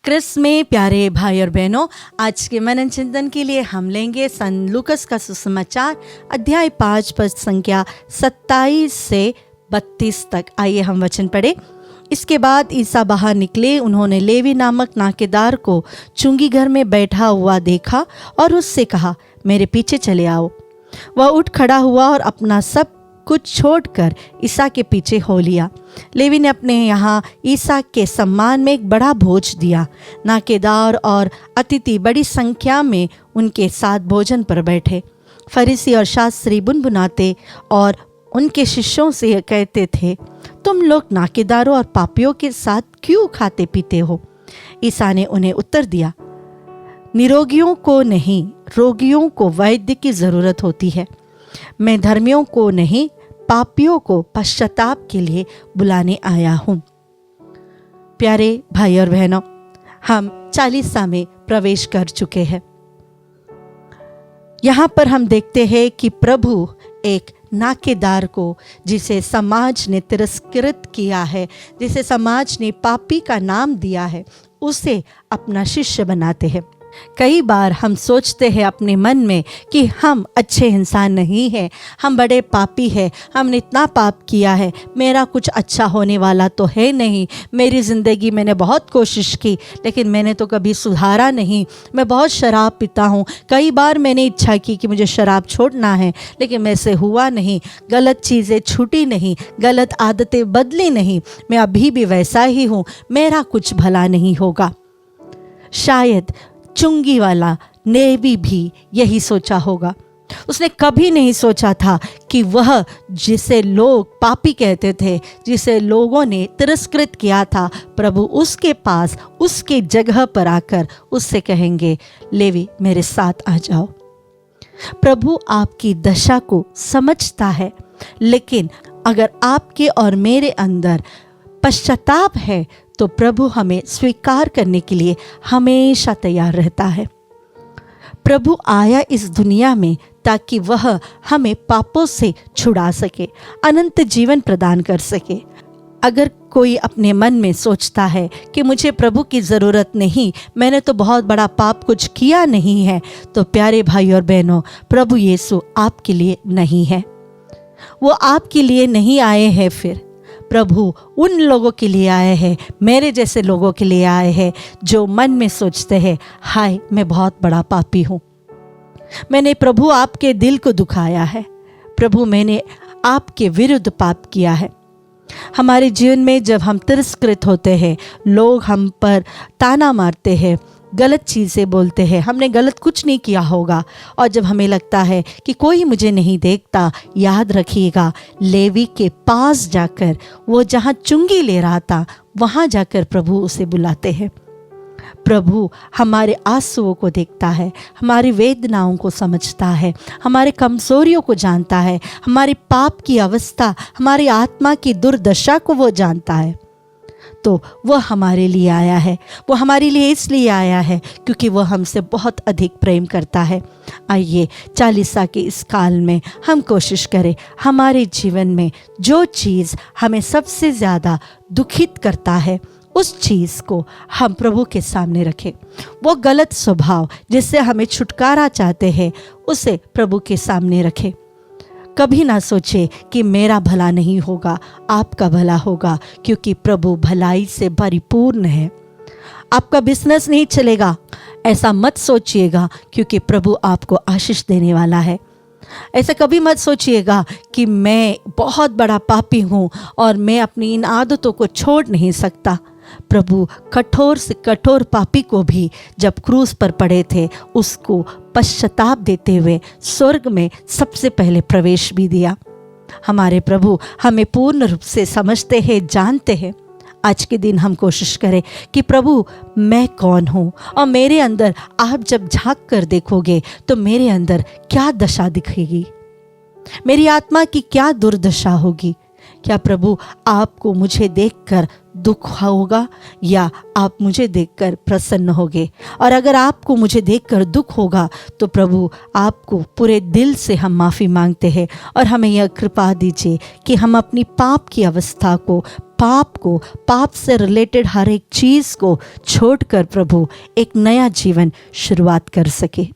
Chris में प्यारे भाई और बहनों, आज के मनन चिंतन के लिए हम लेंगे संत लूकस का सुसमाचार अध्याय 5 पद संख्या 27 से 32 तक। आइए हम वचन पढ़े। इसके बाद ईसा बाहर निकले। उन्होंने लेवी नामक नाकेदार को चुंगी घर में बैठा हुआ देखा और उससे कहा, मेरे पीछे चले आओ। वह उठ खड़ा हुआ और अपना सब कुछ छोड़कर ईसा के पीछे हो लिया। लेवी ने अपने यहाँ ईसा के सम्मान में एक बड़ा भोज दिया। नाकेदार और अतिथि बड़ी संख्या में उनके साथ भोजन पर बैठे। फरीसी और शास्त्री बुनबुनाते और उनके शिष्यों से कहते थे, तुम लोग नाकेदारों और पापियों के साथ क्यों खाते पीते हो? ईसा ने उन्हें उत्तर दिया, निरोगियों को नहीं, रोगियों को वैद्य की जरूरत होती है। मैं धर्मियों को नहीं, पापियों को पश्चाताप के लिए बुलाने आया हूं। प्यारे भाई और बहनों, हम 40 में प्रवेश कर चुके हैं। यहां पर हम देखते हैं कि प्रभु एक नाकेदार को, जिसे समाज ने तिरस्कृत किया है, जिसे समाज ने पापी का नाम दिया है, उसे अपना शिष्य बनाते हैं। कई बार हम सोचते हैं अपने मन में कि हम अच्छे इंसान नहीं हैं, हम बड़े पापी हैं, हमने इतना पाप किया है, मेरा कुछ अच्छा होने वाला तो है नहीं। मेरी ज़िंदगी मैंने बहुत कोशिश की लेकिन मैंने तो कभी सुधारा नहीं। मैं बहुत शराब पीता हूँ। कई बार मैंने इच्छा की कि मुझे शराब छोड़ना है लेकिन मेरे से हुआ नहीं। गलत चीज़ें छूटी नहीं, गलत आदतें बदली नहीं। मैं अभी भी वैसा ही हूँ, मेरा कुछ भला नहीं होगा। शायद चुंगी वाला नेवी भी यही सोचा होगा। उसने कभी नहीं सोचा था कि वह जिसे लोग पापी कहते थे, जिसे लोगों ने तिरस्कृत किया था, प्रभु उसके पास, उसके जगह पर आकर उससे कहेंगे, लेवी मेरे साथ आ जाओ। प्रभु आपकी दशा को समझता है, लेकिन अगर आपके और मेरे अंदर पश्चाताप है तो प्रभु हमें स्वीकार करने के लिए हमेशा तैयार रहता है। प्रभु आया इस दुनिया में ताकि वह हमें पापों से छुड़ा सके, अनंत जीवन प्रदान कर सके। अगर कोई अपने मन में सोचता है कि मुझे प्रभु की ज़रूरत नहीं, मैंने तो बहुत बड़ा पाप कुछ किया नहीं है, तो प्यारे भाई और बहनों, प्रभु यीशु आपके लिए नहीं है। वो आपके लिए नहीं आए हैं। फिर प्रभु उन लोगों के लिए आए हैं, मेरे जैसे लोगों के लिए आए हैं, जो मन में सोचते हैं, हाय मैं बहुत बड़ा पापी हूँ, मैंने प्रभु आपके दिल को दुखाया है, प्रभु मैंने आपके विरुद्ध पाप किया है। हमारे जीवन में जब हम तिरस्कृत होते हैं, लोग हम पर ताना मारते हैं, गलत चीज़ें बोलते हैं, हमने गलत कुछ नहीं किया होगा, और जब हमें लगता है कि कोई मुझे नहीं देखता, याद रखिएगा, लेवी के पास जाकर, वो जहाँ चुंगी ले रहा था वहाँ जाकर प्रभु उसे बुलाते हैं। प्रभु हमारे आंसुओं को देखता है, हमारी वेदनाओं को समझता है, हमारे कमजोरियों को जानता है, हमारी पाप की अवस्था, हमारी आत्मा की दुर्दशा को वो जानता है। तो वह हमारे लिए आया है। वो हमारे लिए इसलिए आया है क्योंकि वह हमसे बहुत अधिक प्रेम करता है। आइए 40 के इस काल में हम कोशिश करें, हमारे जीवन में जो चीज़ हमें सबसे ज़्यादा दुखित करता है, उस चीज़ को हम प्रभु के सामने रखें। वो गलत स्वभाव जिससे हमें छुटकारा चाहते हैं, उसे प्रभु के सामने रखें। कभी ना सोचे कि मेरा भला नहीं होगा, आपका भला होगा, क्योंकि प्रभु भलाई से परिपूर्ण है। आपका बिजनेस नहीं चलेगा, ऐसा मत सोचिएगा, क्योंकि प्रभु आपको आशीष देने वाला है। ऐसा कभी मत सोचिएगा कि मैं बहुत बड़ा पापी हूँ और मैं अपनी इन आदतों को छोड़ नहीं सकता। प्रभु कठोर से कठोर पापी को भी जब क्रूस पर पड़े थे, उसको पश्चाताप देते हुए स्वर्ग में सबसे पहले प्रवेश भी दिया। हमारे प्रभु हमें पूर्ण रूप से समझते हैं, जानते हैं। आज के दिन हम कोशिश करें कि प्रभु मैं कौन हूँ, और मेरे अंदर आप जब झांक कर देखोगे तो मेरे अंदर क्या दशा दिखेगी, मेरी आत्मा की क्या दुर्दशा होगी। क्या प्रभु आपको मुझे देखकर दुख होगा या आप मुझे देखकर प्रसन्न होगे? और अगर आपको मुझे देखकर दुख होगा तो प्रभु आपको पूरे दिल से हम माफ़ी मांगते हैं, और हमें यह कृपा दीजिए कि हम अपनी पाप की अवस्था को पाप को, पाप से रिलेटेड हर एक चीज़ को छोड़कर प्रभु एक नया जीवन शुरुआत कर सके।